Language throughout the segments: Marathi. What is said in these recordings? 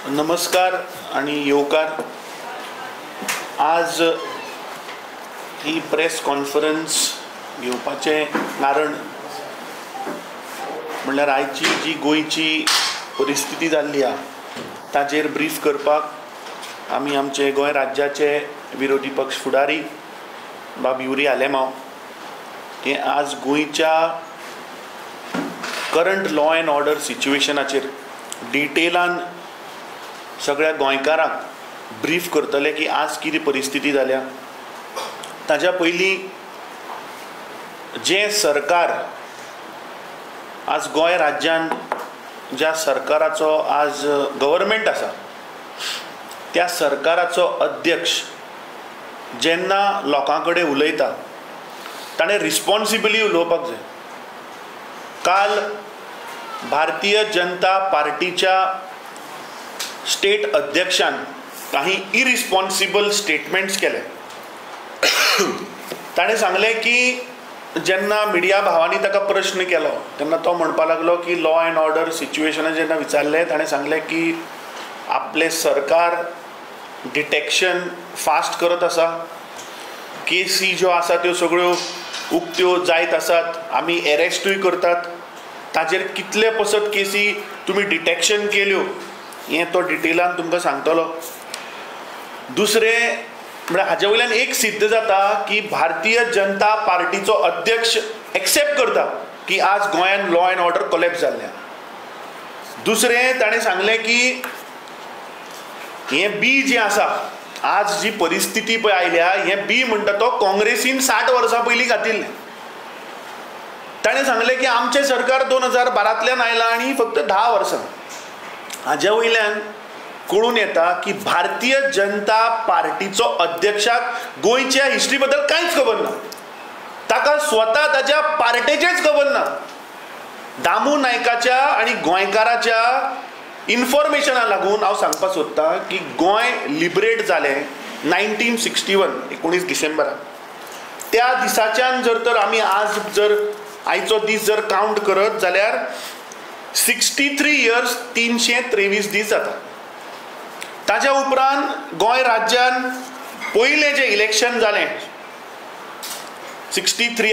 नमस्कार आणि येवकार. आज ही प्रेस कॉन्फरन्स घेवपाचें कारण म्हणल्यार आयची जी गोंयची परिस्थिती जाल्ली आसा ताचेर ब्रीफ करपाक आमी आमचे गोंय राज्याचे विरोधी पक्ष फुडारी बाब युरी आलेमांव हे आज गोंयच्या करंट लॉ एंड ऑर्डर सिच्युएशनाचेर डिटेलान सगळ्या गोंयकारांक ब्रीफ करतले की आज कितें परिस्थिती जाल्या. ताच्या पयलीं जे सरकार आज गोंय राज्यान ज्या सरकाराचो आज गव्हर्मेंट आसा त्या सरकाराचो अध्यक्ष जेन्ना लोकां कडेन उलयता ताणें रिस्पॉन्सिबली उलोवपाक जाय. काल भारतीय जनता पार्टीच्या स्टेट अध्यक्षान काही इरिस्पॉन्सिबल स्टेटमेंट्स केले. ताणें सांगलें की जेन्ना मिडिया भावांनी ताका प्रश्न केलो तेन्ना तो म्हणपाक लागलो की लॉ एंड ऑर्डर सिच्युएशना जेन्ना विचारलें ताणें सांगलें की आपले सरकार डिटेक्शन फास्ट करत आसा. केसी ज्यो आसा त्यो सगळ्यो उक्त्यो जायत आसात. आमी एरेस्टूय करतात. ताचेर कितले पसत केसी तुमी डिटेक्शन केल्यो हें तो डिटेलान तुमकां सांगतलो. दुसरें म्हळ्यार हाचे वयल्यान एक सिद्ध जाता की भारतीय जनता पार्टीचो अध्यक्ष एक्सेप्ट करता की आज गोंयान लॉ एंड ऑर्डर कोलॅप्स जाल्लें. दुसरें ताणें सांगलें की हें बी जें आसा आज जी परिस्थिती पळय आयल्या हें बी म्हणटा तो काँग्रेसीन 60 वर्सां पयलीं घातिल्लें. ताणें सांगलें की आमचें सरकार 2012तल्यान आयलां आनी फक्त 10 वर्सां. हाच्या वयल्यान कळून येता की भारतीय जनता पार्टीचो अध्यक्षाक गोंयच्या हिस्ट्री बद्दल कांयच खबर ना. ताका स्वता ताच्या पार्टेचेच खबर ना. दामू नायकाच्या आनी गोंयकाराच्या इन्फॉर्मेशना लागून हांव सांगपाक सोदतां की गोंय लिबरेट जालें 1961 19 डिसेंबराक. त्या दिसाच्यान जर तर आमी आज जर आयचो दीस जर कावंट करत जाल्यार 63 इयर्स 323 दीस जाता. ताच्या उपरांत गोंय राज्यान पयलें जें इलेक्शन जालें 63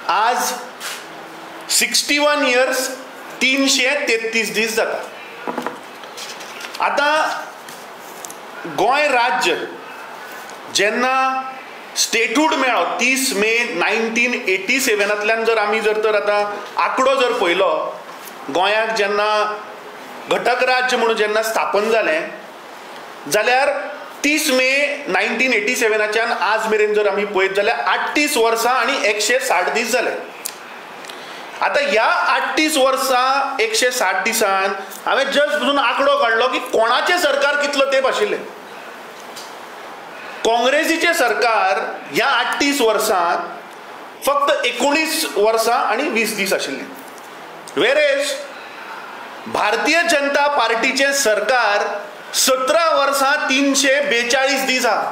आज 61 इयर्स 333 दीस जाता. आतां गोंय राज्य जेन्ना स्टेटहूड मेळ्ळो 30 मे 1987तल्यान जर आमी जर तर आतां आंकडो जर पळयलो गोंयाक जेन्ना घटक राज्य म्हणून जेन्ना स्थापन जालें जाल्यार 30 मे 1987च्यान आज मेरेन जर आमी पळयत जाल्यार 38 वर्सां आनी 160 दीस जाले. आतां ह्या 38 वर्सां 160 दिसान हांवें जस्ट बसून आंकडो काडलो की कोणाचें सरकार कितलो तेंप आशिल्लें. काँग्रेसीचें सरकार ह्या 38 वर्सांत फक्त 19 वर्सां आनी 20 दीस आशिल्लें. वेरेज भारतीय जनता पार्टीचें सरकार 17 वर्सां 342 दीस आहा.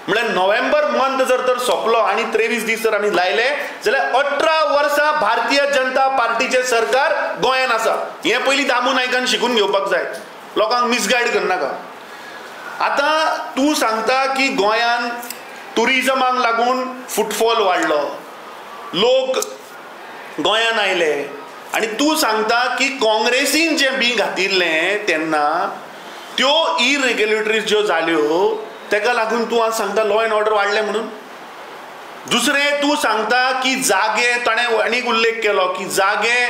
म्हळ्यार नोव्हेंबर मंथ जर तर सोंपलो आनी 23 दीस जर आमी लायले जाल्यार 18 वर्सां भारतीय जनता पार्टीचें सरकार गोंयान आसा. हें पयलीं दामू नायकान शिकून घेवपाक जाय. लोकांक मिसगायड करनाका. आतां तूं सांगता की गोंयान टुरिजमाक लागून फुटफॉल वाडलो, लोक गोंयान आयले आनी तूं सांगता की काँग्रेसीन जें बी घातिल्लें तेन्ना त्यो इरेग्युलेटरीज ज्यो जाल्यो तेका लागून तूं आज सांगता लॉ एंड ऑर्डर वाडलें म्हणून. दुसरें तूं सांगता की जागे ताणें आनीक उल्लेख केलो की जागे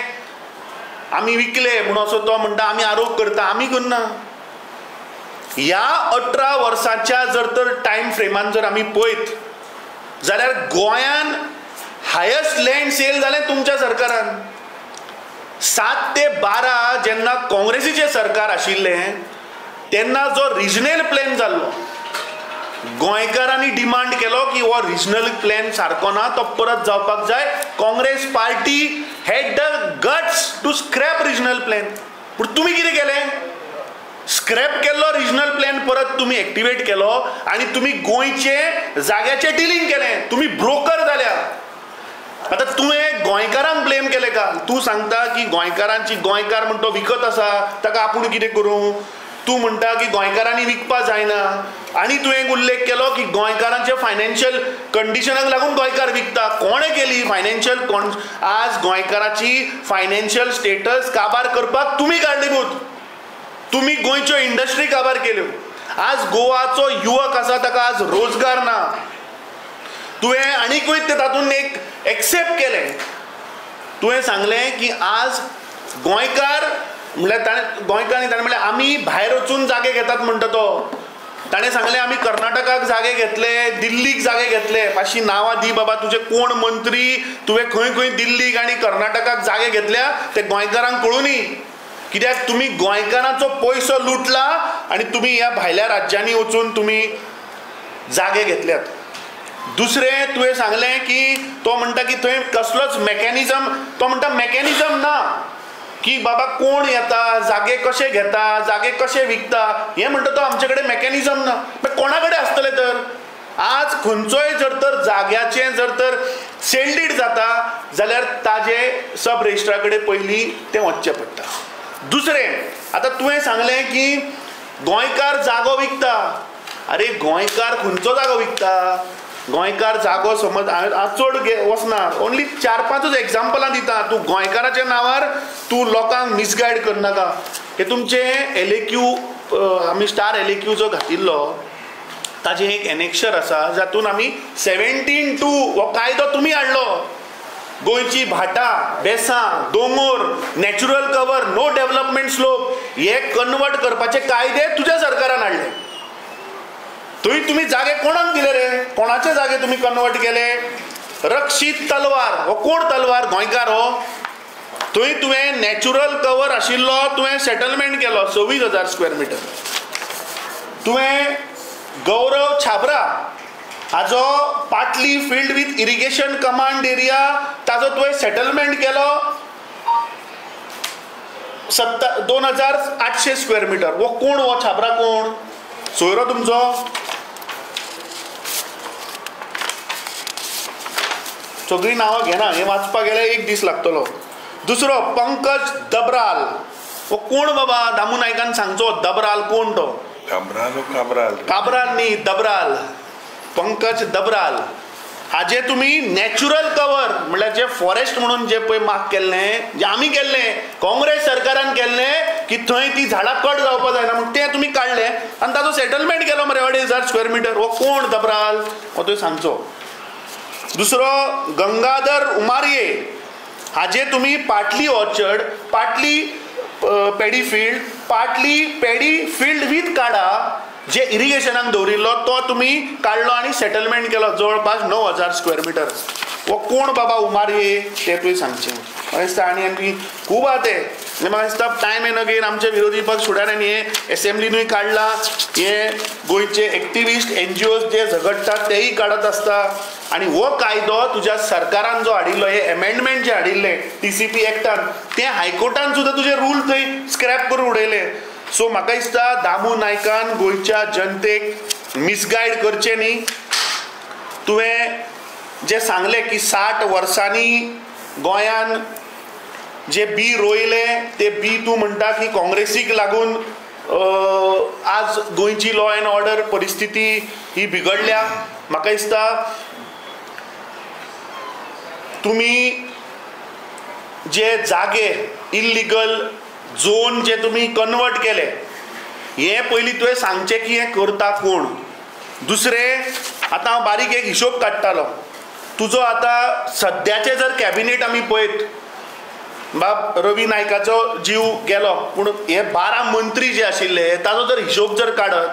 आमी विकले म्हणून असो तो म्हणटा आमी आरोप करता. आमी करना. ह्या 18 वर्सांच्या जर तर टायम फ्रेमान जर आमी पळयत जाल्यार गोंयान हायस्ट लँड सेल जालें तुमच्या सरकारान. 7 ते 12 जेन्ना काँग्रेसीचें सरकार आशिल्लें तेन्ना जो रिजनल प्लॅन जाल्लो गोंयकारांनी डिमांड केलो की हो रिजनल प्लॅन सारको ना तो परत जावपाक जाय. Congress party had the guts to scrap regional plan. पूण तुमी कितें केलें? स्क्रॅप केल्लो रिजनल प्लॅन परत तुम्ही एक्टिवेट केलो आणि तुम्ही गोंयचे जाग्याचे डिलिंग केलें. तुम्ही ब्रोकर जाल्या. आता तुवें गोंयकारांक ब्लेम केले का? तूं सांगता की गोंयकारांची गोंयकार म्हणटा तो विकत आसा ताका आपूण कितें करूं? तूं म्हणटा की गोंयकारांनी विकपा जायना आनी तुवें उल्लेख केलो की गोंयकारांचे फायनान्शियल कंडिशनाक लागून गोंयकार विकता. कोणें केली फायनान्शियल आज गोंयकाराची फायनान्शियल स्टेटस काबार करपाक तुमी कारणीभूत. तुमी गोंयच्यो इंडस्ट्री काबार केल्यो. आज गोवाचो युवक आसा ताका आज रोजगार ना. तुवें आनीकूय तातूंत एक एक्सेप्ट केलें. तुवें सांगलें की आज गोंयकार म्हणल्यार गोंयकारांनी ताणें म्हणलें आमी भायर वचून जागे घेतात म्हणटा तो. ताणें सांगलें आमी कर्नाटकाक जागे घेतले, दिल्लीक जागे घेतले. मातशी नांवां दी बाबा, तुजे कोण मंत्री, तुवें खंय खंय दिल्लीक आनी कर्नाटकाक जागे घेतल्या ते गोंयकारांक कळुनी. कित्याक तुमी गोंयकारांचो पयसो लुटला आनी तुमी ह्या भायल्या राज्यांनी वचून तुमी जागे घेतल्यात. दुसरें तुवें सांगलें की तो म्हणटा की थंय कसलोच मेकॅनिझम, तो म्हणटा मेकॅनिझम ना की बाबा कोण येता, जागे कशे घेता, जागे कशे विकता, हें म्हणटा तो आमचे कडेन मेकॅनिझम ना. मागीर कोणा कडेन आसतलें तर? आज खंयचोय जर तर जाग्याचें जर तर सेल्डीड जाता जाल्यार ताजे सब रेजिस्ट्रा कडेन पयलीं तें वचचें पडटा. दुसरें, आतां तुवें सांगलें की गोंयकार जागो विकता. अरे गोंयकार खंयचो जागो विकता? गोंयकार जागो समज हांव चड वचना, ओन्ली 4-5 एग्जाम्पलां दिता. तूं गोंयकाराच्या नांवार तूं लोकांक मिसगायड करनाका. हे तुमचे LAQ आमी स्टार LAQ जो घातिल्लो ताजें एक एनेक्शर आसा जातून आमी 17(2) हो कायदो तुमी हाडलो. गोंयची भाटां, बेसां, दोंगर, natural cover, no development slope हे कन्वर्ट करपाचे कायदे तुज्या सरकारान हाडले. थंय तुमी जागे कोणाक दिले रे? कोणाचे जागे तुमी कन्वर्ट केले? रक्षीत तलवार हो कोण तलवार? गोंयकार हो. थंय तुवें नॅचरल कवर आशिल्लो तुवें सेटलमेंट केलो 26,000 स्क्वेअर मिटर. तुवें गौरव छाबरा हाजो पाटली filled with irrigation command area ताजो तुवें सेटलमेंट केलो 2,800 स्क्वेअर मिटर. वो कोण? हो छाबरा कोण? सोयरो तुमचो? सगळी नांवां घेना, हें वाचपाक गेल्यार 1 दीस लागतलो. दुसरो पंकज दबराल हो कोण बाबा? दामू नायकान सांगचो दबराल कोण तो? काब्राल न्ही, दबराल. पंकज दबराल हाजे तुमी नॅचरल कवर म्हणल्यार जे फॉरेस्ट म्हणून जे पळय माग केल्लें, जे आमी केल्लें, काँग्रेस सरकारान केल्लें की थंय ती झाडां कट जावपाक जायना म्हणून तें तुमी काडलें आनी ताजो सेटलमेंट केलो मरे 2,500 स्क्वेअर मिटर. हो कोण दबराल? हो तुवें सांगचो. दुसरो गंगाधर उमारये हाजे तुमी पाटली ऑर्चर्ड, पाटली पॅडी फील्ड, पाटली पॅडी फील्ड वीथ काडा जे इरिगेशनाक दवरिल्लो तो तुमी काडलो आनी सेटलमेंट केलो जवळपास 9,000 स्क्वेअर मिटर. हो कोण बाबा उमारये ते तुवें सांगचें. म्हाका दिसता आनी खूब आहा ते. म्हाका दिसता टायम एन अगेन आमचे विरोधी पक्ष फुडाऱ्यांनी हे एसेंब्लीनूय काडला. हे गोंयचे एक्टिविस्ट NGOs जे झगडटात तेय काडत आसता. आनी हो कायदो तुज्या सरकारान जो हाडिल्लो, हे एमेंडमेंट जे हाडिल्ले TCP एक्टान, ते हायकोर्टान सुद्दां तुजे रूल थंय स्क्रॅप करून उडयले. सो म्हाका दिसता दामू नायकान गोंयच्या जनतेक मिसगायड करचें न्ही. तुवें जे सांगलें की 60 वर्सांनी गोंयान जे बी रोयले ते बी तूं म्हणटा की काँग्रेसीक लागून आज गोंयची लॉ एंड ऑर्डर परिस्थिती ही बिगडल्या. म्हाका दिसता तुमी जे जागे इल्लिगल झोन जे तुमी कन्वर्ट केले हे पयलीं तुवें सांगचें की हें करता कोण. दुसरें, आतां हांव बारीक एक हिशोब काडटालो. तुजो आतां सद्याचे जर कॅबिनेट आमी पळयत, बाब रवी नायकाचो जीव गेलो पूण हे 12 मंत्री जे आशिल्ले ताजो जर हिशोब जर काडत,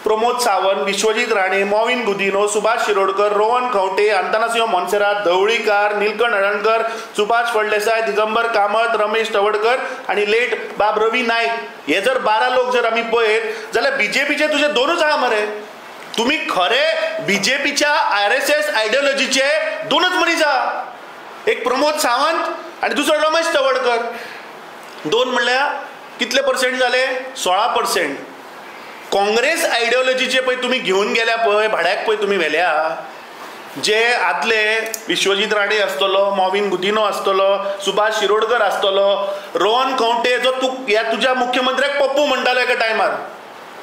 प्रमोद सावंत, विश्वजीत राणे, मॉविन गुदिनो, सुभाष शिरोडकर, रोहन खंवटे, अंतनासिंह मोन्सेरात, धवळीकार, नीलकंठ हळर्णकर, सुभाष फळदेसाय, दिगंबर कामत, रमेश तवडकर आणि लेट बाब रवी नाईक, हे जर 12 लोक जर आमी पळयत जाल्यार बीजेपीचे तुजे 2च आहा मरे. तुम्ही खरे बीजेपीच्या RSS आयडियोलॉजीचे 2च मनीस आहा. एक प्रमोद सावंत आणि दुसरो रमेश तवडकर. 2 म्हणल्यार कितले पर्सेंट जाले? 16%. काँग्रेस आयडियोलॉजीचे पळय तुम्ही घेऊन गेल्या पळय, भाड्याक पळय तुम्ही व्हेल्या, जे आदले विश्वजीत राणे आसतलो, मॉविन गुदिनो आसतलो, सुभाष शिरोडकर आसतलो, रोहन खंवटे जो तुझ्या मुख्यमंत्र्याक पप्पू म्हणटालो एका टायमार,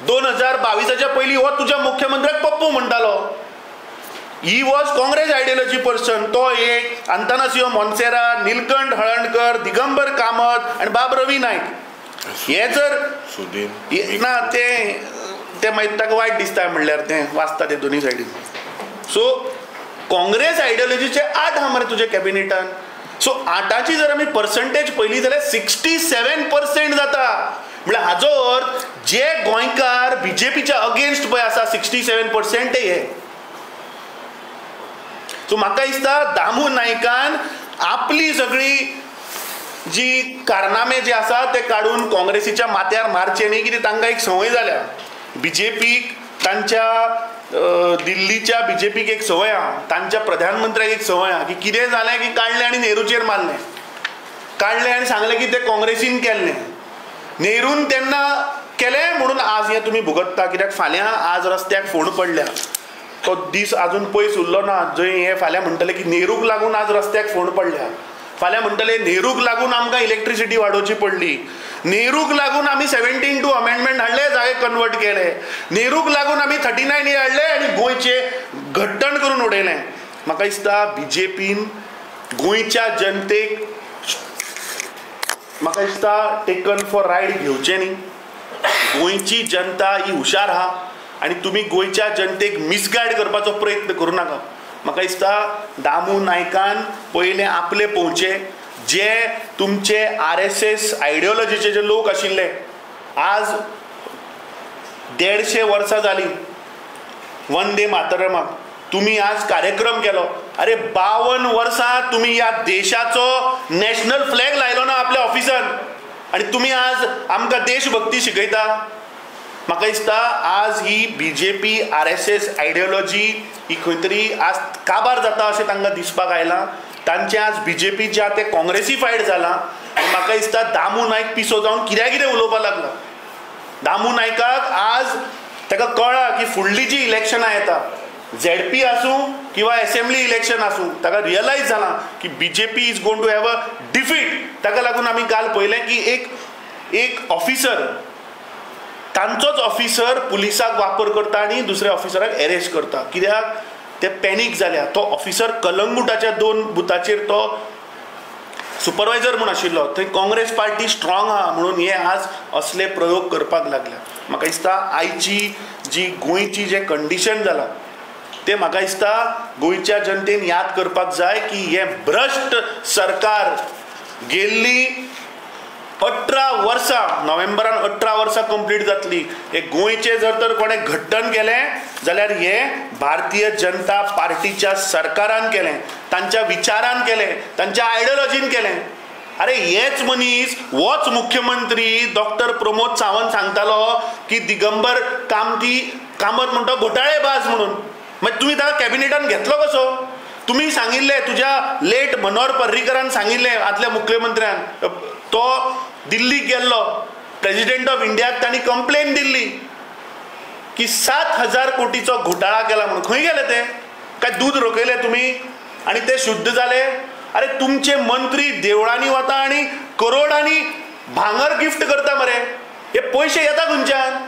2022च्या पयलीं हो तुझ्या मुख्यमंत्र्याक पप्पू म्हणटालो. He was Congress ideology person. तो एक अंतनासियो मोन्सेरा, नीलकंठ हळर्णकर, दिगंबर कामत आणि बाब रवी नायक. हे जर ना ते मागीर ताका वायट दिसता म्हणल्यार ते वाचता ते दोनी सायडीन. सो काँग्रेस आयडियोलॉजीचे 8 आहा मरे तुझ्या कॅबिनेटान. सो 8ची जर आमी पर्संटेज पयली जाल्यार 67% जाता. म्हळ्यार हाजो अर्थ जे गोंयकार बीजेपीच्या अगेन्स्ट पळय आसा 67% हे. सो म्हाका दिसता दामू नायकान आपली सगळी जी कारनामे जे आसा ते काडून काँग्रेसीच्या माथ्यार मारचे न्ही. कितें तांकां एक संवय जाल्या बीजेपीक, तांच्या दिल्लीच्या बीजेपीक एक संवय आहा, तांच्या प्रधानमंत्र्याक एक संवय आहा की कितें जालें की काडलें आनी नेहरूचेर मारलें, काडलें आनी सांगलें की तें काँग्रेसीन केल्लें. नेरून तेन्ना केलें म्हणून आज हें तुमी भोगतता. कित्याक फाल्यां आज रस्त्याक फोंड पडल्या, तो दीस आजून पयस उरलो ना जंय हे फाल्यां म्हणटले की नेहरूक लागून आज रस्त्याक फोंड पडल्या. फाल्यां म्हणटले नेहरूक लागून आमकां इलेक्ट्रिसिटी वाडोवची पडली, नेहरूक लागून आमी 72 अमेंडमेंट हाडले, जागे कन्वर्ट केले, नेहरूक लागून आमी 39A हाडले आनी गोंयचे घट्टण करून उडयलें. म्हाका दिसता बीजेपीन गोंयच्या जनतेक म्हाका दिसता टेकन फॉर रायड घेवचें न्ही. गोंयची जनता ही हुशार आहा आनी तुमी गोंयच्या जनतेक मिसगायड करपाचो प्रयत्न करूं नाका. म्हाका दिसता दामू नायकान पयलें आपले पोवचे. जे तुमचे RSS आयडियोलॉजीचे जे लोक आशिल्ले, आज 150 वर्सां जालीं वंदे मातरमाक, तुम्ही आज कार्यक्रम केलो. अरे 52 वर्सां तुम्ही या देशाचो नॅशनल फ्लॅग लायलो ना आपल्या ऑफिसान, आणि तुम्ही आज आमकां देशभक्ती शिकयता. म्हाका दिसता आज ही बीजेपी RSS आयडियोलॉजी ही खंय तरी आज काबार जाता अशें तांकां दिसपाक आयलां. तांचे आज बीजेपी जे ते काँग्रेसिफायड जाला. म्हाका दिसता दामू नायक पिसो जावन कितें उलोवपाक लागला. दामू नायकाक आज ताका कळ्ळा की फुडलीं जी इलेक्शनां येता, ZP आसूं किंवा असेंब्ली इलेक्शन आसूं, ताका रियलायज जालां की BJP is going to have a defeat. ताका लागून आमी काल पळयलें की एक ऑफिसर, तांचोच ऑफिसर पुलिसाक वापर करता आनी दुसऱ्या ऑफिसराक अरेस्ट करता. कित्याक ते पॅनीक जाल्या. तो ऑफिसर कलंगुटाच्या 2 बुथाचेर तो सुपरवायझर म्हूण आशिल्लो, थंय काँग्रेस पार्टी स्ट्रॉंग आहा म्हणून हे आज असले प्रयोग करपाक लागल्या. म्हाका दिसता आयची जी गोंयची जे कंडिशन जाला ते म्हाका दिसता गोंयच्या जनतेन याद करपाक जाय की हे भ्रश्ट सरकार गेल्ली 18 वर्सां, नोव्हेंबरान 18 वर्सां कंप्लीट जातली. हे गोंयचे जर तर कोणें घट्टण केलें जाल्यार हे भारतीय जनता पार्टीच्या सरकारान केलें, तांच्या विचारान केलें, तांच्या आयडियोलॉजीन केलें. अरे हेच मनीस, होच मुख्यमंत्री डॉक्टर प्रमोद सावंत सांगतालो की दिगंबर कामत म्हणटा घोटाळेबाज म्हणून. मागीर तुमी ताका कॅबिनेटान घेतलो कसो? तुम्ही सांगिल्ले, तुझ्या लेट मनोहर पर्रीकरान सांगिल्ले आदल्या मुख्यमंत्र्यान, तो दिल्लीक गेल्लो, प्रेसिडेंट ऑफ इंडियाक तांणी कंप्लेन दिल्ली की 7,000 कोटीचो घोटाळा केला म्हणून. खंय गेले ते? काय दूध रोखयले तुम्ही आणि ते शुद्ध जाले? अरे तुमचे मंत्री देवळांनी वता आणि करोडांनी भांगर गिफ्ट करता मरे. हे पयशे येता खंयच्यान?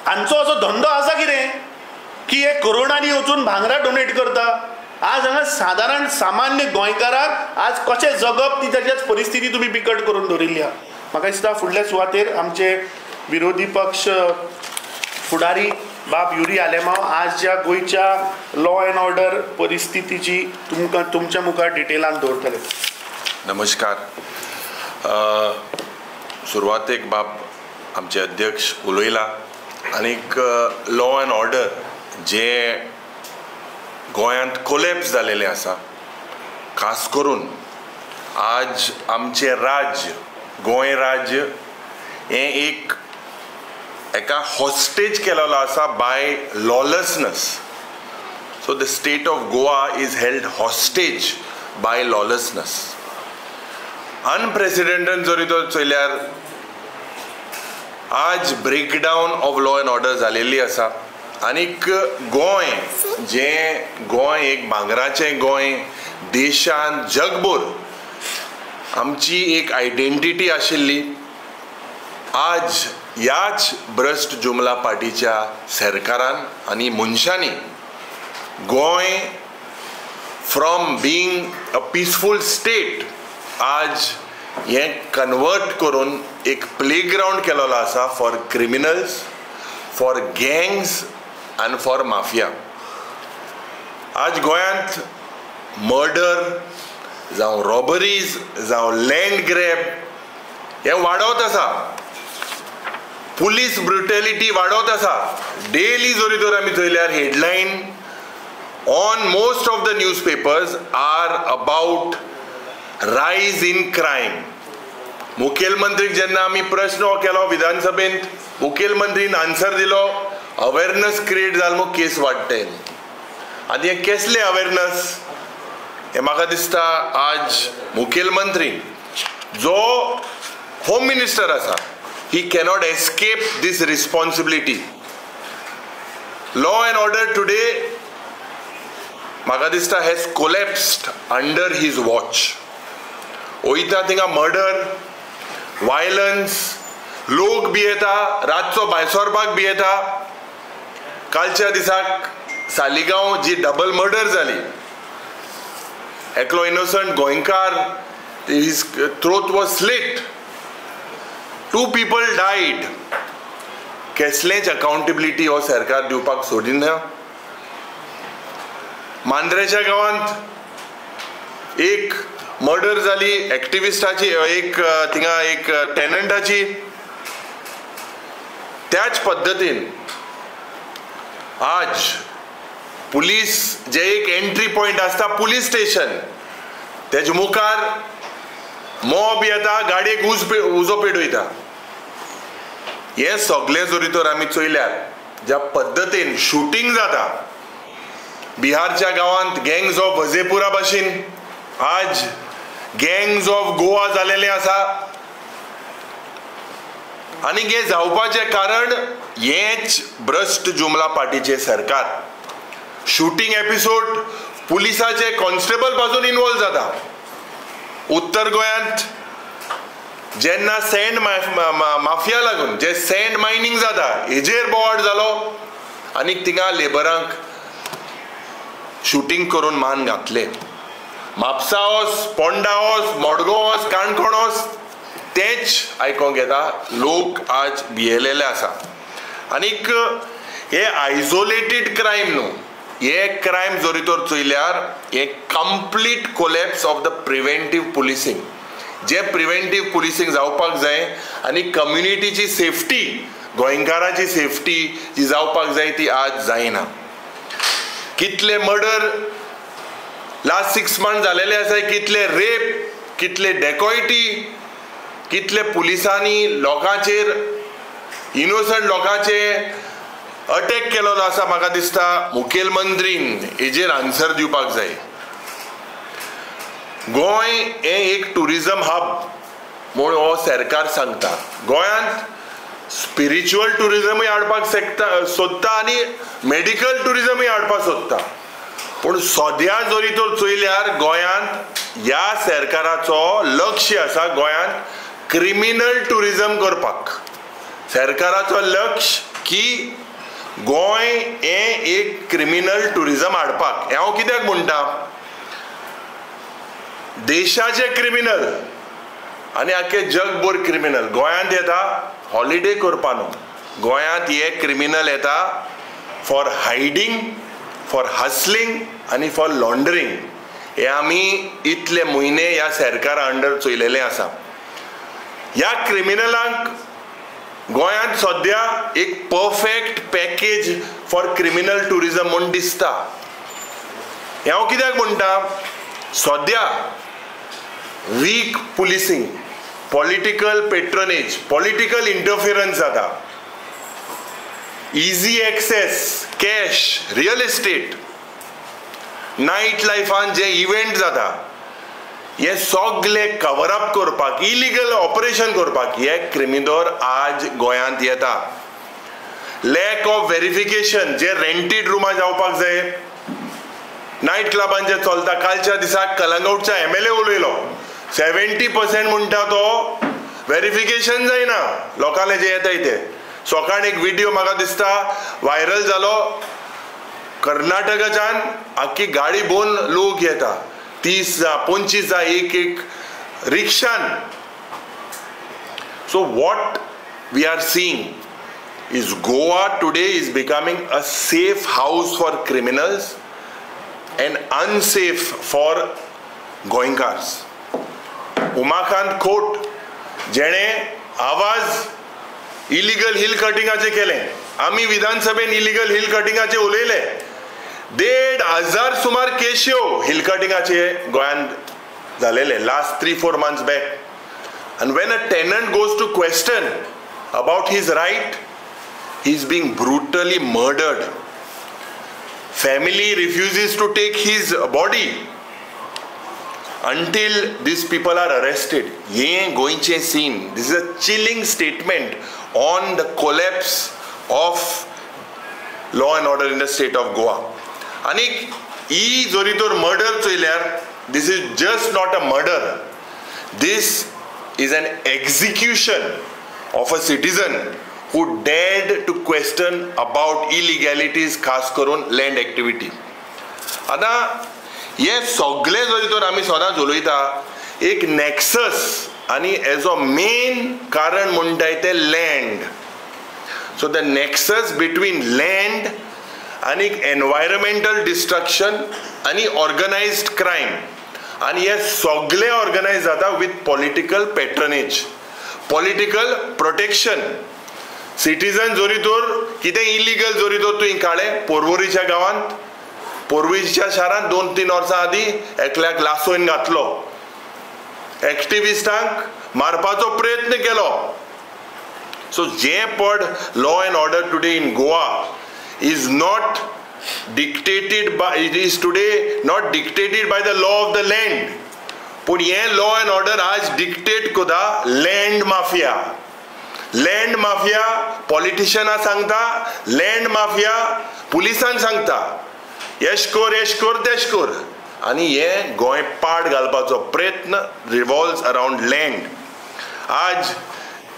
हांचो असो धंदो आसा कितें की हे करोडांनी वचून भांगरां डोनेट करता? आज हांगा साधारण सामान्य गोंयकाराक आज कशें जगप ती ताच्याच परिस्थिती तुम्ही बिकट करून दवरिल्ली आहा. म्हाका दिसता फुडल्या सुवातेर आमचे विरोधी पक्ष फुडारी बाब युरी आलेमांव आज ज्या गोंयच्या लॉ अँड ऑर्डर परिस्थितीची तुमच्या मुखार डिटेलान दवरतले. नमस्कार. सुरवातेक बाब आमचे अध्यक्ष उलयला आनीक लॉ अँड ऑर्डर जे गोंयांत कोलॅप्स जालेलें आसा, खास करून आज आमचे राज्य गोंय राज्य हें एका हॉस्टेज केलेलो आसा by lawlessness. So the state of Goa is held hostage by lawlessness. Unprecedented जरी तो चयल्यार आज breakdown of law and order जालेली आसा. आनीक गोंय जें गोंय एक भांगराचें गोंय देशांत जगभर आमची एक आयडेंटिटी आशिल्ली आज ह्याच भ्रश्ट जुमला पार्टीच्या सरकारान आनी मनशांनी Goa from being a peaceful state आज हें कन्वर्ट करून एक प्लेग्रावंड केलेलो आसा फॉर क्रिमिनल्स, फॉर गँग्स आनी फॉर माफिया. आज गोंयांत मर्डर जावं रॉबरीज जावं लँड ग्रॅब हें वाडत आसा. पुलीस ब्रुटॅलिटी वाडत आसा. डेली जरी तर आमी चयल्यार headline on most of the newspapers are about rise in crime. मुखेलमंत्रीक जेन्ना आमी प्रश्न हो केलो विधानसभेंत मुखेलमंत्रीन आन्सर दिलो अवेरनस क्रिएट जाल मग केस वाडटे. आनी हे कसले अवेरनस हे म्हाका दिसता आज मुखेलमंत्री जो होम मिनिस्टर आसा he cannot escape this responsibility. Law and order today म्हाका दिसता has collapsed under his watch. वयता थिंगा मर्डर, वायलन्स, लोक बी येता रातचो भायर सरपाक बी येता. कालच्या दिसाक सालिगांव जी डबल मर्डर जाली एकलो इनोसंट गोंयकार his throat was slit. 2 people died. कसलेंच अकाउंटेबिलिटी हो सरकार दिवपाक सोडिना. मांद्रेच्या गांवांत एक मर्डर जाली एक्टिविस्टाची एक थिंगा एक टेनंटाची. त्याच पद्दतीन आज पुलीस जे एक एंट्री पॉइंट आसता पुलीस स्टेशन तेजे मुखार मॉब येता गाडयेक उजो पेटयता. हे सगळे जरी तर आमी चयल्यार ज्या पद्दतीन शूटिंग जाता बिहारच्या गांवांत गँग्स ऑफ वजेपुरा भाशेन आज गँग्स ऑफ गोवा जालेले आसा. आनी हे जावपाचें कारण हेच भ्रश्ट जुमला पार्टीचे सरकार. शूटिंग एपिसोड पुलिसाचे कॉन्स्टेबल पासून इन्वॉल्व जाता. उत्तर गोंयांत जेन्ना सँड माफिया लागून जे सँड मायनिंग जाता हेजेर बोवाड जालो आनी थिंगा लेबरांक शूटिंग करून मान घातले. म्हापसा वच, पोंडा वच, मडगांव वच, काणकोण वच तेच आयकोंक येता. लोक आज भियेलेले आसा. आनीक हे आयसोलेटेड क्रायम न्हू. हे क्रायम जरी तर चयल्यार हे complete collapse of the preventive policing. जे प्रिव्हेंटीव पुलिसींग जावपाक जाय आनी कम्युनिटीची सेफ्टी गोंयकाराची सेफ्टी जी जावपाक जाय ती आज जायना. कितले मर्डर लास्ट 6 months जालेले आसा. कितले रेप, कितले डेकॉयटी, कितले पुलिसांनी लोकांचेर इनोसंट लोकांचे अटॅक केलेलो आसा. म्हाका दिसता मुखेलमंत्रीन हेजेर आन्सर दिवपाक जाय. गोंय हे एक टुरिजम हब म्हूण हो सरकार सांगता. गोंयांत स्पिरिच्युअल टुरिजमूय हाडपाक सोदता आनी मेडिकल टुरिजमूय हाडपाक सोदता. पूण सद्या जरी तर चयल्यार गोंयांत ह्या सरकाराचो लक्ष आसा गोंयांत क्रिमिनल टुरिजम करपाक. सरकाराचो लक्ष की गोंय हे एक क्रिमिनल टुरिजम हाडपाक. हांव कित्याक म्हणटा देशाचे क्रिमिनल आनी आख्खे जगभर क्रिमिनल गोंयांत येता हॉलिडे करपा न्हू. गोंयांत हे क्रिमिनल येता फॉर हायडींग, फॉर हसलिंग आनी फॉर लॉन्ड्रिंग. हे आमी इतले म्हयने ह्या सरकारा अंडर चयलेले आसा. ह्या क्रिमिनलांक गोंयांत सद्या एक perfect package for criminal tourism म्हूण दिसता. हांव कित्याक म्हणटा सद्या weak policing, political patronage, political interference जाता. Easy access, cash, real estate, night लायफान जे इव्हेंट जाता हे सगळे कवरअप करपाक, इलिगल ऑपरेशन करपाक हे क्रिमिनल आज गोंयांत येता. Lack of verification. जे रेंटेड रुमा जावपाक जाय, नायट क्लबांचे चलता. कालच्या दिसाक कलंगूटच्या MLA उलयलो, 70% म्हणटा तो व्हेरिफिकेशन जायना लोकांले जे येताय ते. सकाळ एक व्हिडिओ म्हाका दिसता व्हायरल जालो, कर्नाटकाच्यान आख्खी गाडी भोवन लोक येता, 30 25 एक रिक्षान. So what we are seeing is Goa today is becoming a safe house for criminals and unsafe for goenkars. Umakant खोट जेणे आवाज इलिगल हिल कटिंगाचे केले, आम्ही विधानसभेन इलिगल हिल कटिंगाचे उलयले. 1,500 सुमार केश्यो हिल कटिंगाचे गोंयांत झालेले last 3-4 months back. And when a tenant goes to question about his right, he is being brutally murdered. Family refuses to take his body until these people are arrested. Ye goinche scene. This is a chilling statement on the collapse of law and order in the state of Goa. Ani ee zoritor murder choilyar, this is just not a murder. This is an execution of a citizen who dared to question about illegalities, खास करून land activity. आता हे सगळे जरी तर आमी सदांच उलयता, एक नेक्सस आणि एज अ मेन कारण म्हणटाय ते land. So the nexus between land आणि एनवायरमेंटल डिस्ट्रक्शन आणि ऑर्गनायज्ड क्रायम, आणि हे सगळे ऑर्गनायज जाता with political patronage, political protection. Citizen जोरी तर कितें इलिगल जोरी तर तुवें काळें पोरवोरीच्या गांवांत, पोरवोरीच्या शारांत 2-3 वर्सां आदीं एकल्याक लासोवन घातलो, एक्टिविस्टांक मारपाचो प्रयत्न केलो. सो जे पड law end order today in Goa is not dictated by, it is today not dictated by the law of the land, पण ये law and order आज dictate कोदा land mafia. land mafia politicians सांगता, land mafia पुलिसान सांगता, येश कोर तेश कोर, आणि ये गोंय पाड घालपाचो प्रयत्न revolves around land. आज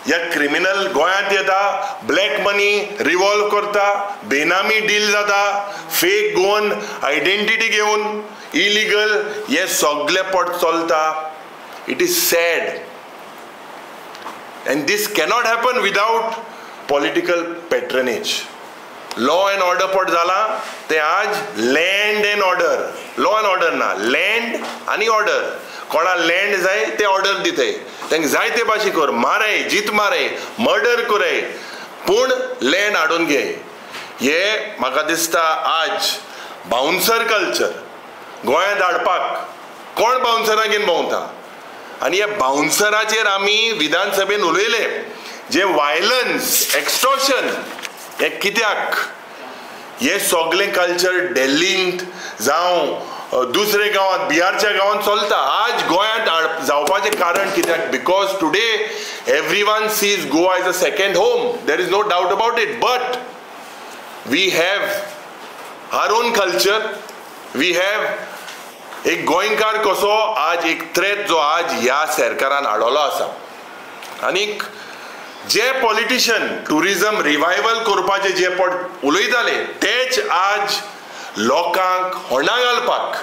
या क्रिमिनल गोंयांत येता, ब्लॅक मनी रिवॉल्व करता, बेनामी डील जाता, फेक गोवन आयडेंटिटी घेवन इलिगल हे सगळे पट चलता. It is sad and this cannot happen without political patronage. Law and order पट जाला ते आज land and order, law and order ना, लँड आणि ऑर्डर. कोणा लँड जाय ते ऑर्डर दिताय, तांकां जाय ते भाशे कर, माराय, जीत माराय, मर्डर कराय, पूण लँड हाडून घे. हे म्हाका दिसता आज बाउन्सर कल्चर गोंयांत हाडपाक कोण बाउन्सरां घेवन भोंवता. आनी ह्या बाउन्सराचेर आमी विधानसभेन उलयले, जे वायलन्स, एक्स्टॉर्शन, हे कित्याक हे सगळें कल्चर दिल्लींत जावं दुसरे गांवांत, बिहारच्या गांवांत चलता, आज गोंयांत जावपाचें कारण कित्याक? Because today everyone sees Goa as a second home. There is no doubt about it, but we have our own culture. We have एक गोंयकार कसो आज एक थ्रेट जो आज ह्या सरकारान हाडलो आसा. आनीक जे पॉलिटिशियन टुरिजम रिवायवल करपाचे जे पड उलयताले तेच आज लोकांक होंडा घालपाक,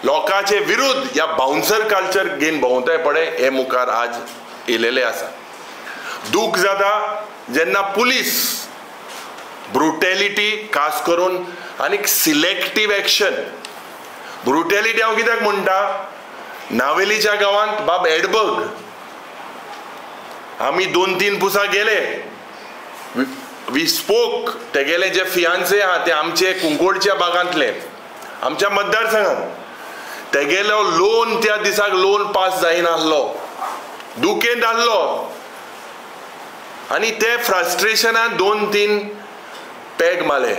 लोकांचे विरुद्ध ह्या बाउन्सर कल्चर घेवन भोंवताय पळय, हे मुखार आज येयलेले आसा. दूख जाता जेन्ना पुलीस ब्रुटॅलिटी खास करून आनीक सिलेक्टिव्ह एक्शन. ब्रुटॅलिटी हांव कित्याक म्हणटा, नावेलीच्या गांवांत बाब एडबर्ग आमी 2-3 पुसा गेले, वी स्पोक, तेगेले जे फियांसे आहा ते आमचे कुंकोडच्या भागांतले, आमच्या मतदारसंघात. तेगेलो लोन त्या दिसाक लोन पास जायनासलो, दुखेंत आसलो, आनी ते फ्रस्ट्रेशनान 2-3 पॅग मारले.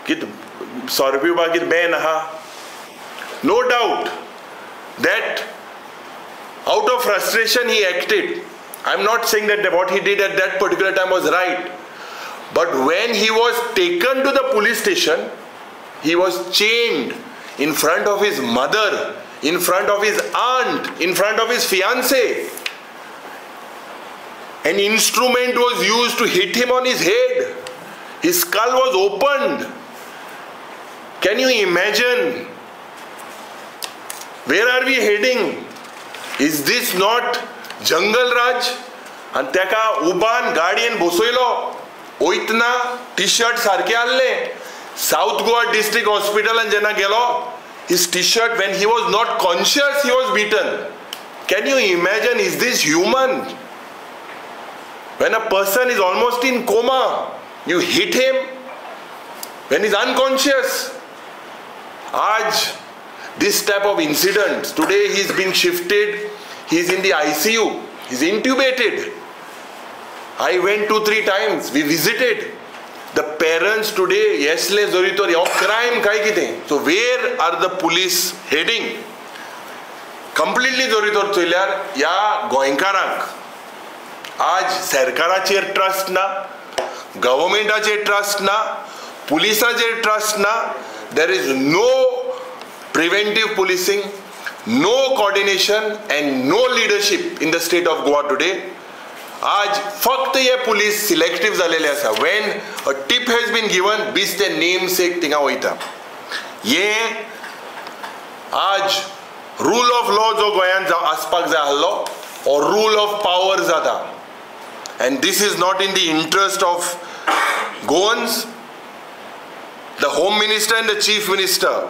कित 100 रुपया कितें बॅन आहा? No doubt that out of frustration he acted. I'm not saying that what he did at that particular time was right, But when he was taken to the police station, he was chained in front of his mother, in front of his aunt, in front of his fiancée. An instrument was used to hit him on his head. His skull was opened. Can you imagine? Where are we heading? Is this not Jungle Raj? And teka uban गाडयेन बसयलो वयतना टी-शर्ट सारके आसले. South Goa District Hospital and जेन्ना गेलो, his t-shirt, when he was not conscious, he was beaten. Can you imagine? Is this human? When a person is almost in coma, you hit him when he's unconscious. Aaj this type of incidents. Today he's been shifted. He's in the ICU. He's intubated. I went 2-3 times. We visited. The parents today, yesle zoritor yaw crime kai kite. So where are the police heading? Completely zoritor choilyar ya goenkarank. आज सरकाराचेर ट्रस्ट ना, गव्हर्मेंटाचेर ट्रस्ट ना, पुलिसाचेर ट्रस्ट ना. There is no preventive policing, no coordination and no leadership in the state of Goa today. आज फक्त ये police selective झालेले आसा. When a tip has been given, बीस ते namesake थिंगा वयता. ये आज rule of law जो गोंयांत आसपाक जाय आसलो, or rule of power जाता. And this is not in the interest of Goans. The Home Minister and the Chief Minister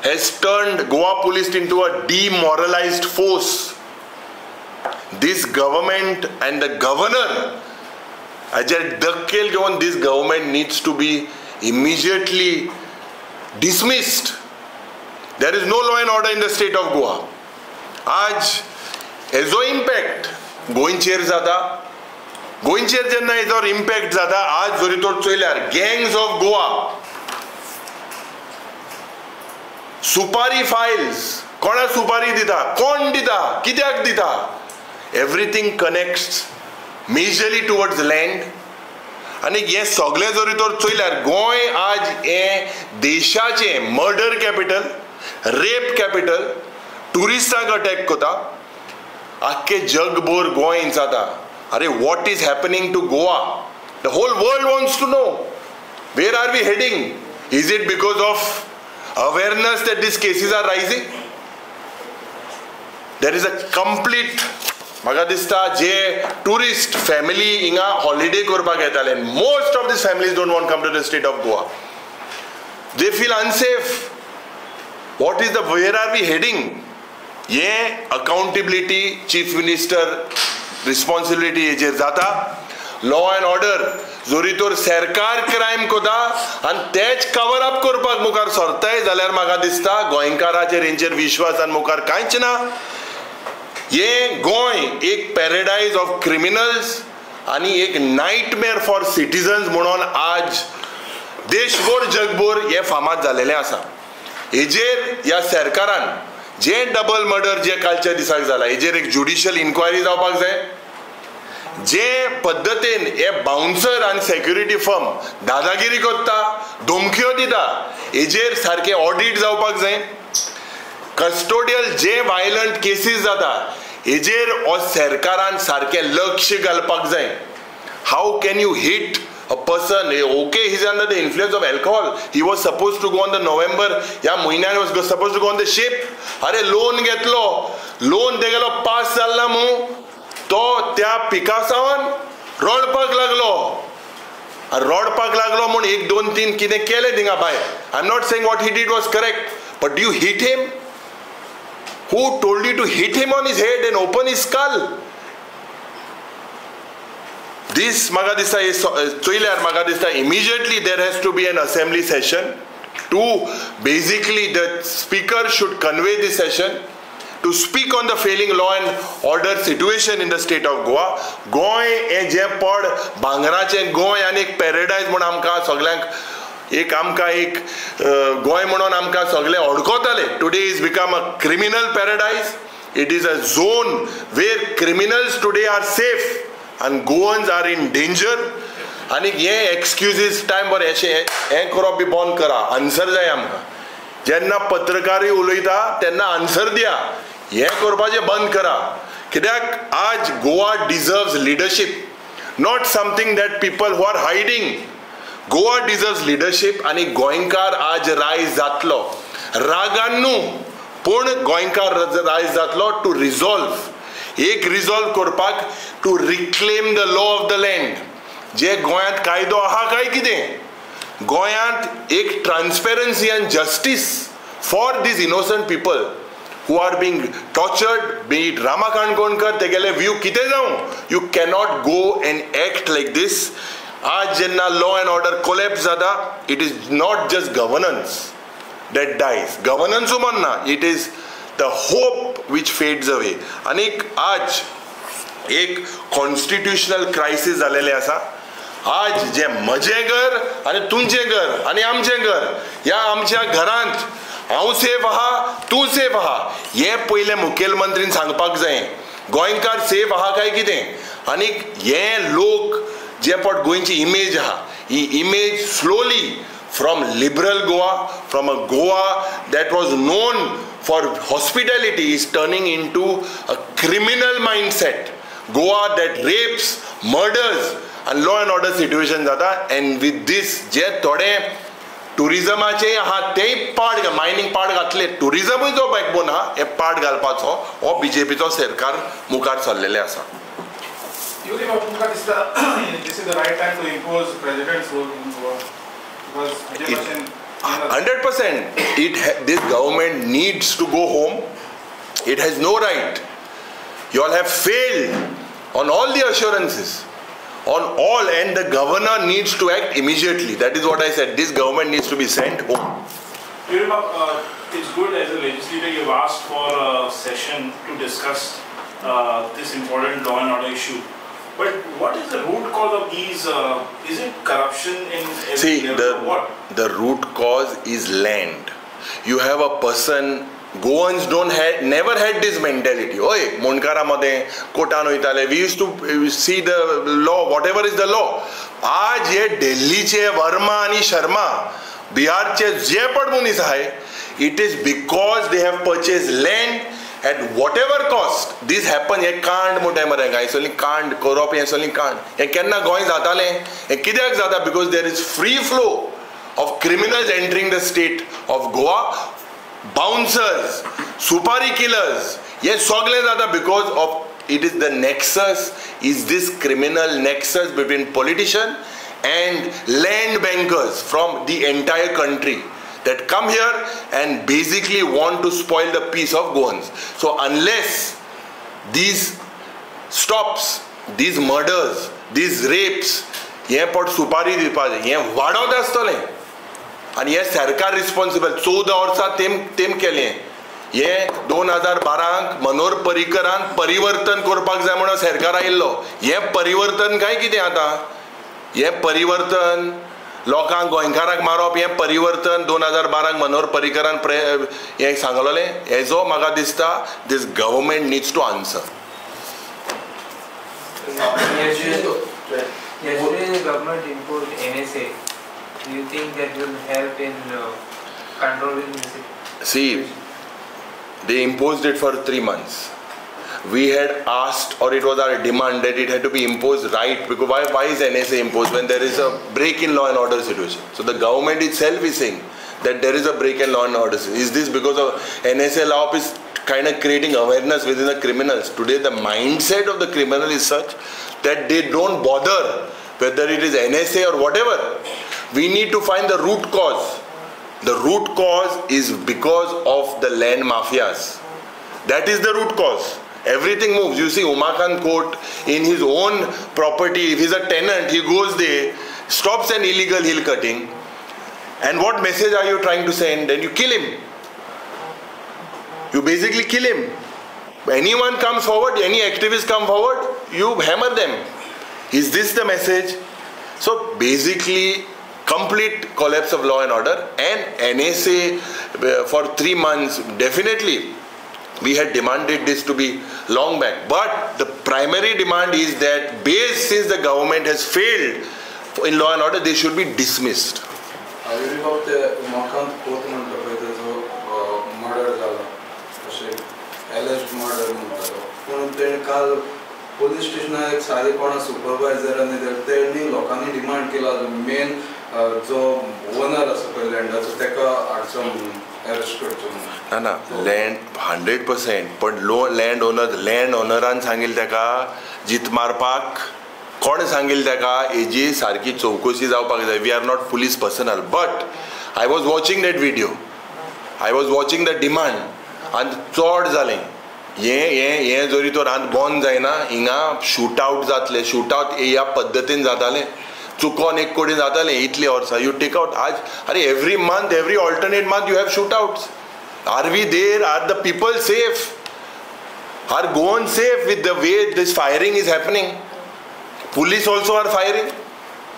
has turned Goa police into a demoralized force. This government and the governor, Ajay Dakkel given, this government needs to be immediately dismissed. There is no law and order in the state of Goa. Aj hezo impact गोंयचेर जाता. गोंयचेर जेन्ना हेजो इम्पॅक्ट जाता, आज जरी तर चोयल्यार गँग्स ऑफ गोवा, सुपारी फायल्स, कोणा सुपारी दिता, कोण दिता, कित्याक दिता, everything connects majorly towards land. आनी हे सगळे जरी तर चोयल्यार गोंय आज हे देशाचे मर्डर कॅपिटल, रेप कॅपिटल, टुरिस्टांक अटॅक कोता. आख्खे जगभर गोंय जाता. अरे what is happening to Goa? The whole world wants to know. Where are we heading? Is it because of awareness that these cases are rising? There is a complete, म्हाका दिसता जे tourist family हिंगा holiday करपाक येताले, most of these families don't want to come to the state of Goa. They feel unsafe. What is the, where are we heading? ये accountability, chief minister responsibility हेजेर जाता. लॉ अँड ऑर्डर जोरी तर सरकार क्रायम कोता आनी तेच कवर अप करपाक मुखार सरताय जाल्यार म्हाका दिसता गोंयकाराचेर हेंचेर विश्वासान मुखार कांयच ना. हे गोंय एक पॅराडायज ऑफ क्रिमिनल्स आनी एक नायटमेअर फॉर सिटिजन्स म्हणून आज देशभर जगभर हे फामाद जालेले आसा. हेजेर ह्या सरकारान जे डबल मर्डर जे कालच्या दिसाक जाला हेजेर एक ज्युडिशियल इन्क्वायरी जावपाक जाय. जे पद्धतीन हे बाउन्सर आनी सेक्युरिटी फर्म दादागिरी करता, धमक्यो दिता, हेजेर सारखे ऑडिट जावपाक जाय. कस्टोडियल जे वायलंट केसीस जाता हेजेर हो सरकारान सारखे लक्ष घालपाक जाय. How can you hit a person? Okay, he's under the influence of alcohol. He was supposed to go on the November, या महिन्यान was supposed to go on the ship. अरे लोन घेतलो, लोन तेगेलो पास जाल्ला मू, तो त्या पिकासावन रडपाक लागलो. रडपाक लागलो म्हूण 1, 2, 3 कितें केलें थिंगा भायर. I'm not saying what he did was correct, but do you hit him? Who told you to hit him on his head and open his skull? This म्हाका दिसता चोयल्यार म्हाका दिसता immediately there has to be an assembly session to basically the speaker should convey this session to speak on the failing law and order situation in the state of Goa. Goa हे जे पड भांगराचे गोंय आनी एक पॅराडायज म्हूण आमकां सगळ्यांक एक गोंय म्हणून आमकां सगळे अडकोताले. Today is become a criminal paradise. It is a zone where criminals today are safe and Goans are in danger. आनी हे एक्सक्युजीस टायम बरें हें करप बी बंद करा. आन्सर जाय आमकां. जेन्ना पत्रकारूय उलयता तेन्ना आन्सर दिया. हें करपाचें बंद करा. कित्याक आज Goa deserves leadership, not something that people who are hiding. Goa deserves leadership आनी गोंयकार आज रायज जातलो. रागान न्हू पूण गोंयकार रायज जातलो टू रिजॉल्व. एक रिजॉल्व करपाक to reclaim the law of the land. जे गोंयांत कायदो आहा काय कितें, गोंयांत एक transparency and justice for these innocent people who are being tortured, be it Rama Kandkonkar, तेगेले व्यू कितें जावं, you cannot go and act like this. आज जेन्ना law and order collapse जाता, it is not just governance that dies. Governance म्हणना, it is the hope which fades away. आनीक आज एक constitutional crisis जालेले आसा. आज जे म्हजें घर आनी तुमचें घर आनी आमचें घर, ह्या आमच्या घरांत हांव सेफ आहा, तूं सेफ आहा, हें पयलें मुखेलमंत्रीन सांगपाक जाय. गोंयकार सेफ आहा काय कितें. आनीक हे लोक जे पट गोंयची इमेज आहा, ही image slowly from liberal Goa, from a Goa that was known for hospitality, is turning into a criminal mindset. Goa that rapes, murders आनी लॉ अँड ऑर्डर सिट्युएशन जाता. एंड विथ दीस जे थोडे टुरिजमाचे आहा तेय पाड, मायनींग पाड घातले, टुरिजमूय जो बॅकबोन आहा हे पाड घालपाचो हो बीजेपीचो सरकार मुखार चल्लेले आसा. तुमकां दिसता this is the right time to impose president's rule in Goa? Because 100% this government needs to go home. It has no right. You all have failed on all the assurances, on all, and the governor needs to act immediately. That is what I said. This government needs to be sent home. It's good as a legislator you've asked for a session to discuss this important law and order issue. But what is the root cause of these? Is it corruption in See, what? the root cause is land. You have a person. Goans never had this mentality. Oy, Monkara made kotan hoitale. We used to see the law, whatever is the law. आज ये दिल्ली चे वर्मा आणि शर्मा, बिहार चे जे पण मुनीस आहे, it is because they have purchased land at whatever cost. This happen. हे कांड मोठे मरे काय सोली कांड करप हे सोली कांड. हे केन्ना गोंय जाताले? हे कित्याक जाता? Because there is free flow of criminals entering the state of Goa. Bouncers, supari killers, ये सगळे जाता because of it is the nexus, is this criminal nexus between politician and land bankers from the entire country that come here and basically want to spoil the peace of Goans. So unless these stops, these murders, these rapes, ये पट सुपारी दिवपाचे, ये वाडवत आसतले. आणि हे सरकार रिस्पॉन्सिबल 14 वर्सां तेम केलें. हे 2012 मनोहर पर्रीकरान परिवर्तन करपाक जाय म्हणून सरकार आयिल्लो. हे परिवर्तन काय कितें आतां? हे परिवर्तन लोकांक गोंयकारांक मारप, हे परिवर्तन 2012 मनोहर पर्रीकरान हे सांगलोलें. हेजो म्हाका दिसता this government needs to answer. Yesterday the government imposed NSA. Do you think that will help in controlling this? See, they imposed it for 3 months. We had asked, or it was our demand that it had to be imposed right, because why is NSA imposed when there is a break in law and order situation? So the government itself is saying that there is a break in law and order. Is this because of NSA law is kind of creating awareness within the criminals? Today the mindset of the criminal is such that they don't bother whether it is NSA or whatever. We need to find the root cause. The root cause is because of the land mafias. That is the root cause. Everything moves. You see Umakant Court in his own property, if he's a tenant, he goes there, stops an illegal hill cutting, and what message are you trying to send? Then you kill him. You basically kill him. Anyone comes forward, any activist come forward, you hammer them. Is this the message? So basically complete collapse of law and order, and NSA for 3 months. Definitely we had demanded this to be long back, but the primary demand is that since the government has failed in law and order, they should be dismissed. विरोबाब ते म्हाका कोत म्हणटा पळय तेजो मर्डर जाला अशें एलेज्ड मर्डर म्हणटालो पूण तेणें काल पोलीस स्टेशनार एक सादे कोणा सुपरवायझर आनी तेणी लोकांनी डिमांड केला मेन जो ओनर आसा पळय लँडाचो तेका हाडचो म्हणून अरेस्ट करचो म्हणून. ना लँड 100%, पण लँड ओनरान सांगिल्लें तेका जीत मारपाक कोण सांगिल्लें तेका हेजी सारकी चवकशी जावपाक जाय. We are not police personal, but I was watching that video, I was watching the demand आनी चड जालें हें जरी तो रांद बंद जायना हिंगा शूट आवट जातलें. शूट आवट ह्या पद्दतीन जातालें, चुकोन एक कडेन जातालें इतली वर्सां. यू टेक आउट आज अरे every month, every alternate month you have shoot outs. Are we there? Are the people safe? Are Goan safe with the way this firing is happening? Police also are firing.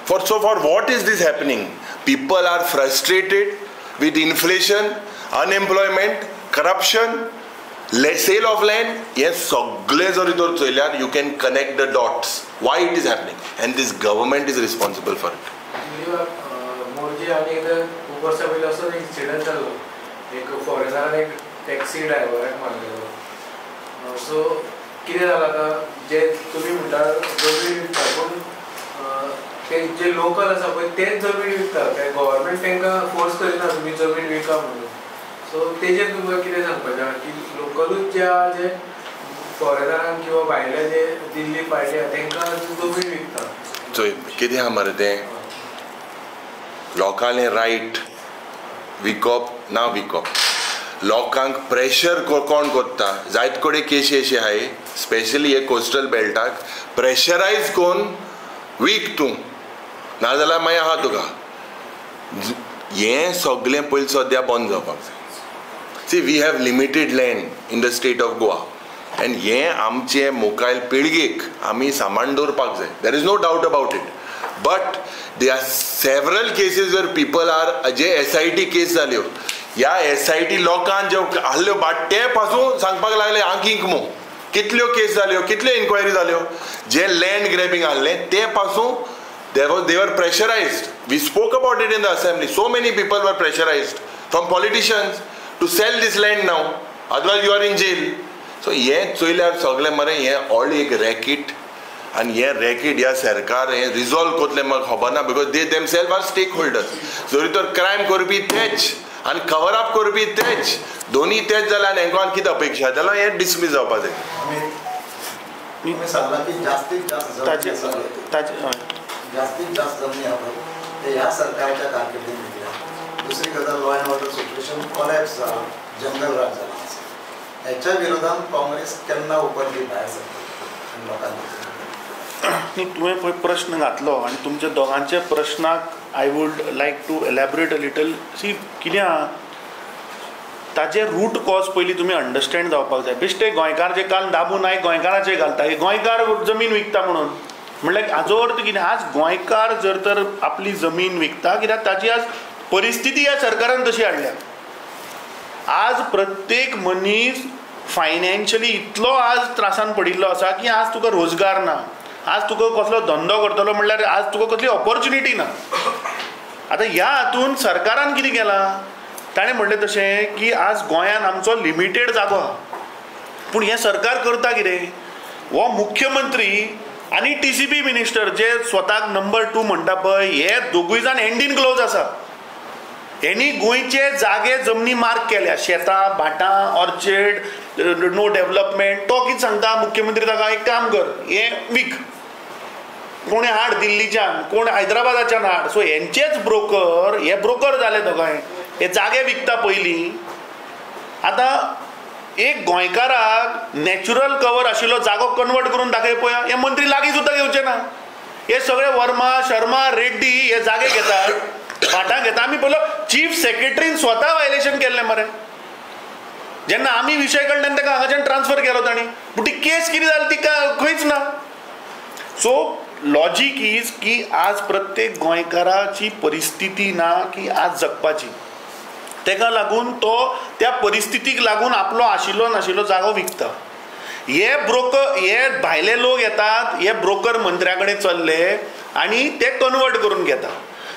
For what is this happening? People are frustrated with inflation, unemployment, corruption, sale of land. Yes, सगळे जरी तर चयल्यार you can connect the dots. Why it is happening? And this government is responsible for it. Morjim आणि खूप वर्षा पयलीं असो एक इन्सिडंट जालो. एक फॉरेनरान एक टॅक्सी ड्रायव्हराक मारलेलो. सो कितें जालां आतां जे तुमी म्हणटा जमीन विकता पूण ते जे लोकल आसा पळय तेच जमीन विकता. ते गव्हर्मेंट तांकां फोर्स करिना तुमी जमीन विका म्हणून. सो तेजेर तुमकां कितें सांगपाचें आहा की लोकलूच जे फॉरेनरांक किंवा भायले जे दिल्ली पार्टी आहा तांकां जमीन विकता. चोय कितें आहा मरे तें लोकांले रायट विकप ना विकप. लोकांक प्रेशर कोण करता? जायत कडेन केशी अशी आहाय स्पेशली हे कोस्टल बेल्टाक प्रेशरायज कोन्न वीक तूं नाजाल्यार मागीर आहा तुका. हें सगळें पयलीं सद्या बंद जावपाक जाय. See we have limited land in the state of Goa and हें आमचे मुखायल पिळगेक आमी सांबाळून दवरपाक जाय. There is no doubt about it. But they are several cases where people are जे SIT केस जाल्यो ह्या SIT लोकांक ज्यो आहल्यो ते पासून सांगपाक लागले आंकीक मो कितल्यो केस जाल्यो, कितल्यो इन्क्वायरी जाल्यो. जे लँड ग्रॅबिंग आहलें ते पासून they were pressurized. We spoke about it in the assembly. So many people were pressurized from politicians to sell this land now. Otherwise you are in jail. So हें चोयल्यार सगळें मरे हें ऑल एक रॅकेट आनी हें रॅकेट ह्या सरकार हें रिजॉल्व कोतलें म्हाका खबर ना because they themselves are stake holders. जरी तर क्रायम करपी तेच आनी कवर अप करपी तेच दोनी तेच जाल्यार हांकां कितें अपेक्षा जाल्यार हें डिसमीस जावपाक जाय. जास्तीत जास्त जमनी आपण ते ह्या सरकारच्या कारकिर्दीत घेतल्या. दुसरी गजाल law and order situation collapse जाला, जंगल राज जाला आसा. ह्याच्या विरोधात काँग्रेस केन्ना ओपनली भायर सरता लोकांनी. तुवें पळय प्रश्न घातलो आनी तुमच्या दोगांच्या प्रश्नाक I would like to elaborate a little. See कितें आहा ताजे रूट कॉज पयलीं तुमी अंडरस्टँड जावपाक जाय. बेश्टे गोंयकार जे काल दाबू नायक गोंयकाराचे घालता गोंयकार जमीन विकता म्हणून म्हणल्यार हाजो अर्थ कितें? आज गोंयकार जर तर आपली जमीन विकता कित्याक ताची आज परिस्थिती ह्या सरकारान तशी हाडल्या. आज प्रत्येक मनीस फायनान्शियली इतलो आज त्रासान पडिल्लो आसा की आज तुका रोजगार ना. आज तुका कसलो धंदो करतलो म्हणल्यार आज तुका कसली ऑपॉर्च्युनिटी ना. आतां ह्या हातून सरकारान कितें केलां? ताणें म्हणलें तशें की आज गोंयान आमचो लिमिटेड जागो आहा पूण हें सरकार करता कितें? हो मुख्यमंत्री आनी TCP मिनिस्टर जे स्वताक नंबर 2 म्हणटा पळय हे दोगूय जाण हँड इन ग्लोव्ज आसा. हेणी गोंयचे जागे जमनी मार्क केल्या. शेतां भाटां ऑर्चर्ड नो डेव्हलपमेंट. तो कितें सांगता मुख्यमंत्री ताका एक काम कर हें वीक कोणें हाड दिल्लीच्यान कोण हैदराबादाच्यान हाड. सो हेंचेच ब्रोकर हे ब्रोकर जाले दोगांय हे जागे विकता पयलीं. आतां एक गोंयकाराक नॅचरल कवर आशिल्लो जागो कन्वर्ट करून दाखय पळय हे मंत्री लागीं सुद्दां घेवचे ना. हे सगळे वर्मा शर्मा रेड्डी हे जागे घेतात भाटां घेता. आमी पळयलो चीफ सेक्रेटरीन स्वता वायलेशन केल्लें मरे. जेन्ना आमी विशय काडले तेका हांगाच्यान ट्रान्सफर केलो तांणी पूण ती केस कितें जाली ती खंयच ना. सो लॉजीक इज की आज प्रत्येक गोंयकाराची परिस्थिती ना की आज जगपाची. तेका लागून तो त्या परिस्थितीक लागून आपलो आशिल्लो नाशिल्लो जागो विकता. हे ब्रोकर हे भायले लोक येतात हे ब्रोकर मंत्र्या कडेन चल्ले आनी ते कन्वर्ट करून घेता.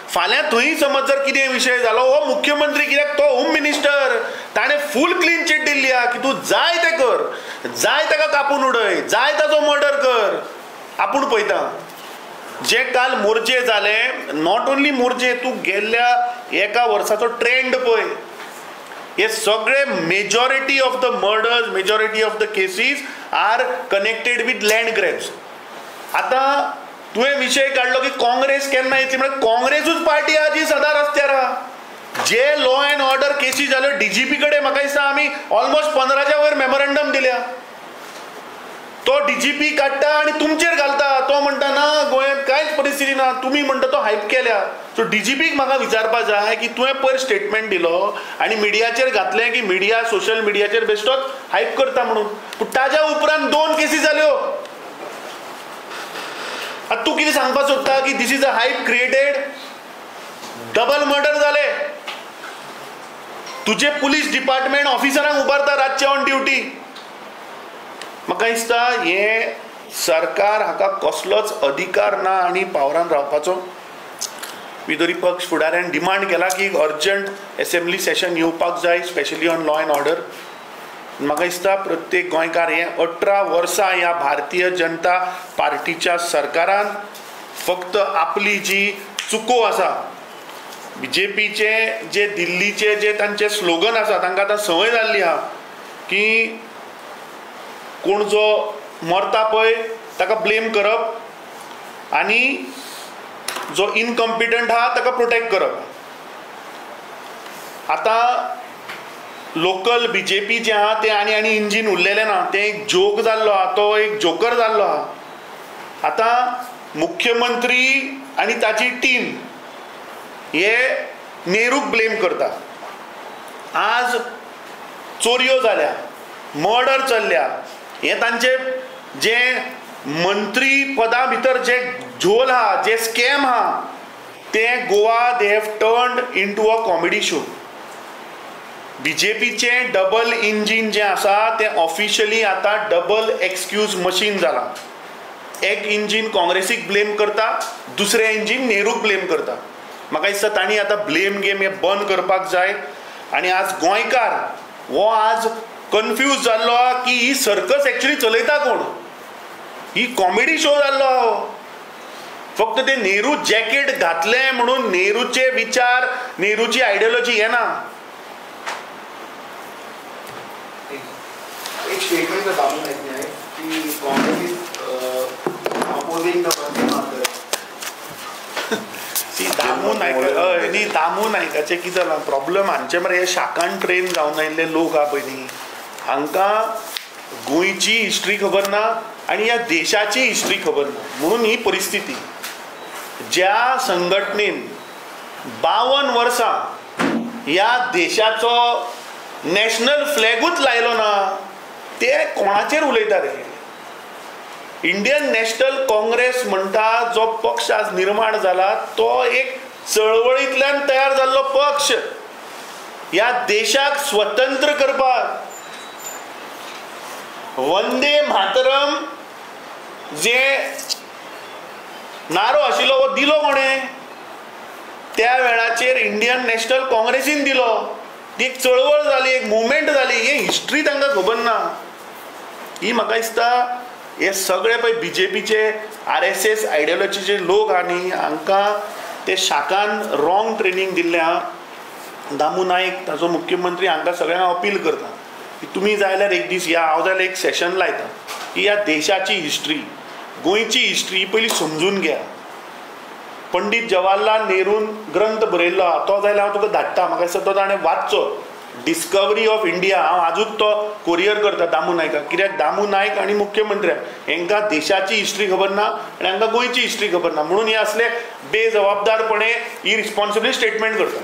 फाल्यां थंय समज जर कितें विशय जालो, हो मुख्यमंत्री कित्याक तो होम मिनिस्टर, ताणें फूल क्लीन चिट दिल्ली आहा की तूं जाय तें कर, जाय ताका कापून उडय, जाय ताचो मर्डर कर. आपूण पळयता जे काल मोर्चे जाले, नॉट ओन्ली मोर्चे, तूं गेल्ल्या एका वर्साचो ट्रेंड पळय, हे सगळे majority of the murders, majority of the cases are connected with land grabs. आतां तुवें विशय काडलो की काँग्रेस केन्ना येतली, म्हणजे काँग्रेसूच पार्टी आहा जी सदां रस्त्यार आहा. जे लॉ अँड ऑर्डर केसी जाल्यो DGP कडेन म्हाका दिसता आमी ऑलमोस्ट 15च्या वयर मेमोरंडम दिल्या. तो DGP काडटा आनी तुमचेर घालता. तो म्हणटा ना गोंयांत कांयच परिस्थिती ना, तुमी म्हणटा तो हायप केल्या. सो DGPक म्हाका विचारपा जाय की तुवें पयर स्टेटमेंट दिलो आनी मिडियाचेर घातलें की मिडिया सोशल मिडियाचेर बेश्टोच हायप करता म्हणून, पूण ताज्या उपरांत 2 केसी जाल्यो. आतां तूं कितें सांगपाक सोदता की this is a hype created? Double murder जाले, तुजे पुलीस डिपार्टमेंट ऑफिसरांक उबारता रातचे ऑन ड्युटी. म्हाका दिसता हे सरकार हाका कसलोच अधिकार ना आनी पावरान रावपाचो. विरोधी पक्ष फुडाऱ्यान डिमांड केला की अर्जंट असेंब्ली सेशन येवपाक जाय, specially on law and order. म्हाका दिसता प्रत्येक गोंयकार हे 18 वर्सां ह्या भारतीय जनता पार्टीच्या सरकारान फक्त आपली जी चुको आसा, BJPचे जे दिल्लीचे जे तांचे स्लोगन आसा तांकां आतां संवय जाल्ली आहा की कोण जो मरता पळय ताका ब्लेम करप आनी जो इनकॉम्पिटंट आहा ताका प्रोटेक्ट करप. आतां लोकल BJP जे आहा ते आनी इंजीन उरलेलें ना, तें एक जोक जाल्लो आहा, तो एक जोकर जाल्लो आहा. आतां मुख्यमंत्री आनी ताची टीम हे नेहरूक ब्लेम करता. आज चोरयो जाल्या, मर्डर चल्ल्या, हे तांचे जे मंत्री पदा भितर जे झोल आहा, जे स्कॅम आहा, ते Goa they have turned into a comedy show. BJPचे डबल इंजीन जे आसा ते ऑफिशियली आतां डबल एक्सक्यूज मशीन जाला. एक इंजीन काँग्रेसीक ब्लेम करता, दुसरें इंजीन नेहरूक ब्लेम करता. म्हाका दिसता तांणी आतां ब्लेम गेम हे बंद करपाक जाय. आनी आज गोंयकार हो आज कन्फ्यूज जाल्लो आहा की ही सर्कस एक्चुअली चलयता कोण, ही कॉमेडी शो जाल्लो आहा. फक्त ते नेहरू जॅकेट घातलें म्हणून नेहरूचे विचार, नेहरूची आयडियोलॉजी येना. एक स्टेटमेंट दामू नाईक आहे की Congress is opposing the Vande Mataram. Damu नायकाचें कितें जालां प्रॉब्लम, हांचे मरे हे शाखान ट्रेन जावन आयिल्ले लोक आहा पळय न्ही, हांकां गोंयची हिस्ट्री खबर ना आनी ह्या देशाची हिस्ट्री खबर ना. म्हणून ही परिस्थिती. ज्या संघटनेन 52 वर्सां ह्या देशाचो नॅशनल फ्लॅगूच लायलो ना, ते कोणाचेर उलयता रे? इंडियन नॅशनल काँग्रेस म्हणटा जो पक्ष आज निर्माण जाला तो एक चळवळींतल्यान तयार जाल्लो पक्ष. ह्या देशाक स्वतंत्र करपाक वंदे मातरम जे नारो आशिल्लो हो दिलो कोणें? त्या वेळाचेर इंडियन नॅशनल काँग्रेसीन दिलो. ती एक चळवळ जाली, एक मुवमेंट जाली. हे हिस्ट्री तांकां खबर ना. ही म्हाका दिसता हे सगळे पळय BJPचे RSS आयडियोलॉजीचे लोक आहा न्ही, हांकां ते शाखान रॉंग ट्रेनिंग दिल्लें आहा. दामू नायक ताचो मुख्यमंत्री हांकां सगळ्यांक अपील करता की तुमी जाल्यार एक दीस या, हांव जाल्यार एक सेशन लायता की ह्या देशाची हिस्ट्री, गोंयची हिस्ट्री पयलीं समजून घ्या. पंडीत जवाहरलाल नेरून ग्रंथ बरयल्लो आहा, तो जाल्यार हांव तुका धाडटा. म्हाका दिसता तो ताणें वाचचो. डिस्कवरी ऑफ इंडिया हांव आजूच तो कोरियर करता दामू नायकाक. कित्याक दामू नायक आनी मुख्यमंत्र्याक हांकां देशाची हिस्ट्री खबर ना आनी हांकां गोंयची हिस्ट्री खबर ना. म्हणून हे असले बेजबाबदारपणे इरिस्पॉन्सिबल स्टेटमेंट करता.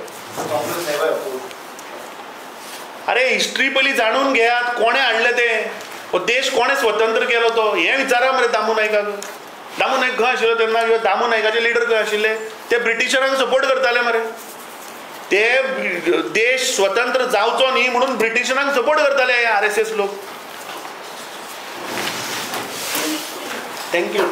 अरे हिस्ट्री पयलीं जाणून घेयात, कोणें हाडलें तें, हो देश कोणें स्वतंत्र केलो तो, हें विचारा मरे दामू नायकाक. दामू नायक खंय आशिल्लो तेन्ना, किंवा दामू नायकाचे लिडर खंय आशिल्ले? ते ब्रिटिशरांक सपोर्ट करताले मरे. ते देश स्वतंत्र जावचो न्ही म्हणून ब्रिटिशरांक सपोर्ट करताले RSS लोक. थँक्यू.